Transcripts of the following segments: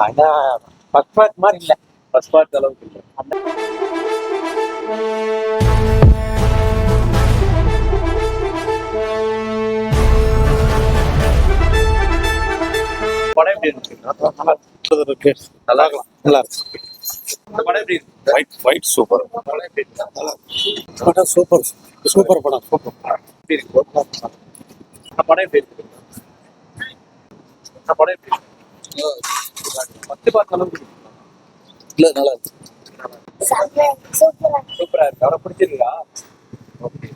ஆனா first part மாதிரி இல்ல. ஃபர்ஸ்ட் பார்ட் அளவுக்கு இல்லை. படம் எப்படி இருந்துச்சுன்னா நல்லா நல்லா இருக்கலாம், நல்லா இருக்கு. இந்த படம் எப்படி இருக்கு? Fight super. படம் எப்படி இருக்கு? நல்லா படம் சூப்பர் சூப்பர் படம் சூப்பர். எப்படி இருக்கு? இந்த படம் எப்படி இருக்கு? இந்த படம் எப்படி இருக்கு? ஃபர்ஸ்ட் பார்ட் அளவுக்கு இருக்கு. இல்ல நல்லா இருக்கு. சூப்பரா இருக்கு. அவரை பிடிச்சிருக்கா? ஓகே.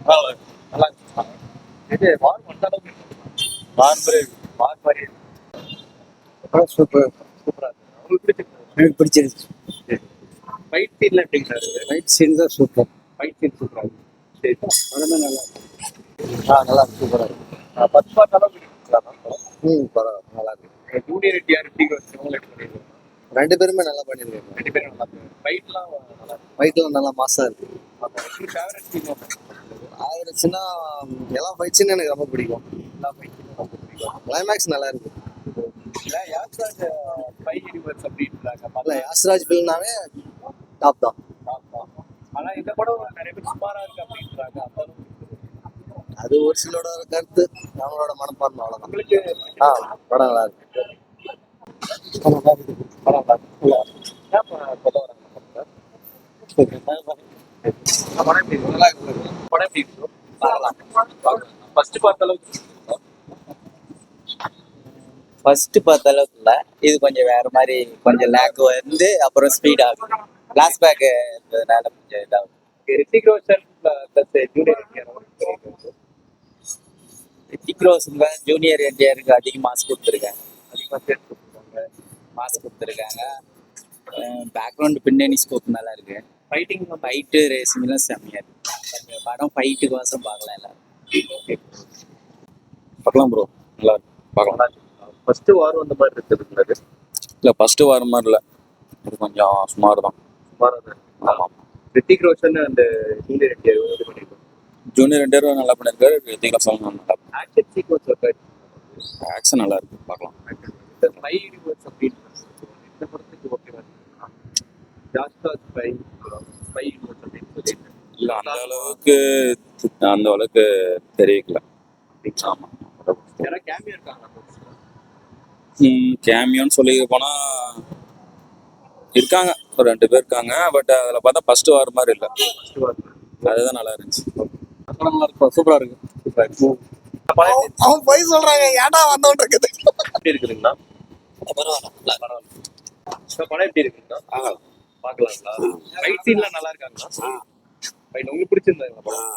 நல்லா இருக்கு. நல்லா இருக்கு. இது வார் வந்த அளவுக்கு இருக்கு. வார் மாதிரி இருக்கு. படம் சூப்பர். சூப்பரா இருக்கு. உங்களுக்கு பிடிச்சிருக்கு? எனக்கு பிடிச்சிருச்சு. ஃபைட் சீன்ல எப்படிங்க சார்? ரைட் சீன் தான் சூப்பர். ஃபைட் சீன் சூப்பரா இருக்கு. சரி. படமே நல்லா இருக்கு. நல்லா இருக்கு, சூப்பரா இருக்கு. ஃபர்ஸ்ட் பார்ட் அளவுக்கு இருக்குங்களா படம் நல்லா இருக்கு. ஜூனியர் என்டிஆர் உங்களுக்கு பண்ணிருக்காங்க. ரெண்டு பேருமே நல்லா பண்ணிருக்காங்க. ரெண்டு பேரும் நல்லா இருக்கு. ஃபைட்லாம் நல்லா இருக்கு. ஃபைட்லாம் நல்லா மாசா இருக்கு. ஃபேவரட் சீன் ஆயிடுச்சுன்னா எல்லா ஃபைட்ஸும் எனக்கு ரொம்ப பிடிக்கும். எல்லா ஃபைட்ஸும் ரொம்ப பிடிக்கும். கிளைமேக்ஸ் நல்லா இருக்கு. இல்லை யாத்ராஜ் ஃபை யூனிவர்ஸ் அப்படின்றாங்க. இல்ல யாஸ்ராஜ் பில்னாவே டாப் தான். ஆனா இந்த படம் நிறைய பேர் சுமாரா இருக்கு அப்படின்றாங்க. அப்ப அது ஒரு சிலோட கருத்து, நம்மளோட மனப்பான்மை, அவ்வளவுதான். உங்களுக்கு படம் நல்லா இருக்கு. படம் நல்லா இருக்கு. ஏன் சொல்ல வராங்க படம் எப்படி இருக்கு? நல்லா இருக்கு. படம் எப்படி இருக்கு? ஃபர்ஸ்ட் பார்த்த அளவுக்கு ஃபர்ஸ்ட் பார்த்த அளவுக்கு இல்லை, இது கொஞ்சம் வேற மாதிரி, கொஞ்சம் லேக் வந்து அப்புறம் ஸ்பீட் ஆகும். ஃபிளாஷ்பேக் இருந்ததுனால கொஞ்சம் இதாகும். ரித்திக் ரோஷன் பிளஸ் ஜூனியர் ரித்திக் ரோஷன் தான் ஜூனியர் என்டிஆருக்கு அதிக மாஸ் கொடுத்துருக்காங்க. அதிகமாக சேர்த்து கொடுத்துருக்காங்க. மாஸ் கொடுத்துருக்காங்க. பேக்ரவுண்ட் பின்னணி ஸ்கோப் நல்லா இருக்கு. ஃபைட்டிங் ஃபைட்டு ரேசிங்லாம் செம்மையா இருக்கு. படம் ஃபைட்டுக்கு வாசம் பார்க்கலாம் எல்லாரும். பார்க்கலாம் ப்ரோ, நல்லா இருக்கு, பார்க்கலாம். ஃபர்ஸ்ட் வார் வந்த மாதிரி இருக்குது. இல்லை ஃபர்ஸ்ட் வர மாதிரி இல்லை, இது கொஞ்சம் சுமார் தான். சுமாராக தான். ஆமாம். ரித்திக் ரோஷன் அந்த ஜூனியர் என்டிஆர் இது பண்ணியிருக்காங்க. ஜூனியர் ரெண்டு நல்லா பண்ணியிருக்காரு. ரித்திக் ரோஷன் நல்லா, ஆக்ஷன் சீக்வன்ஸ் இருக்காது. ஆக்ஷன் நல்லா இருக்கு, பார்க்கலாம். இந்த ஃபை யூனிவர்ஸ் அப்படின்னு இந்த படத்துக்கு ஓகேவா இருக்கு. ஜாஸ்தாஸ் ஃபை யூனிவர்ஸ் அப்படின்னு சொல்லிட்டு இல்லை அந்த அளவுக்கு தெரிவிக்கல. ஆமாம். யாராவது கேமியா இருக்காங்க? கேமியோன்னு சொல்லி போனா இருக்காங்க, ஒரு 2 பேர் இருக்காங்க. பட் அதில் பார்த்தா ஃபர்ஸ்ட் வர மாதிரி இல்லை, அதுதான் நல்லா இருந்துச்சு. நல்லா இருக்கு, சூப்பரா இருக்கு. அவன் போய் சொல்றாங்க, ஏன்டா வந்தோன்னு இருக்குது. எப்படி இருக்குதுங்கண்ணா? பரவாயில்ல. படம் எப்படி இருக்குங்கண்ணா? பார்க்கலாங்களா? ஃபைட் சீன்லாம் நல்லா இருக்காங்களா? ஃபைட் உங்களுக்கு பிடிச்சிருந்தாங்களா படம்?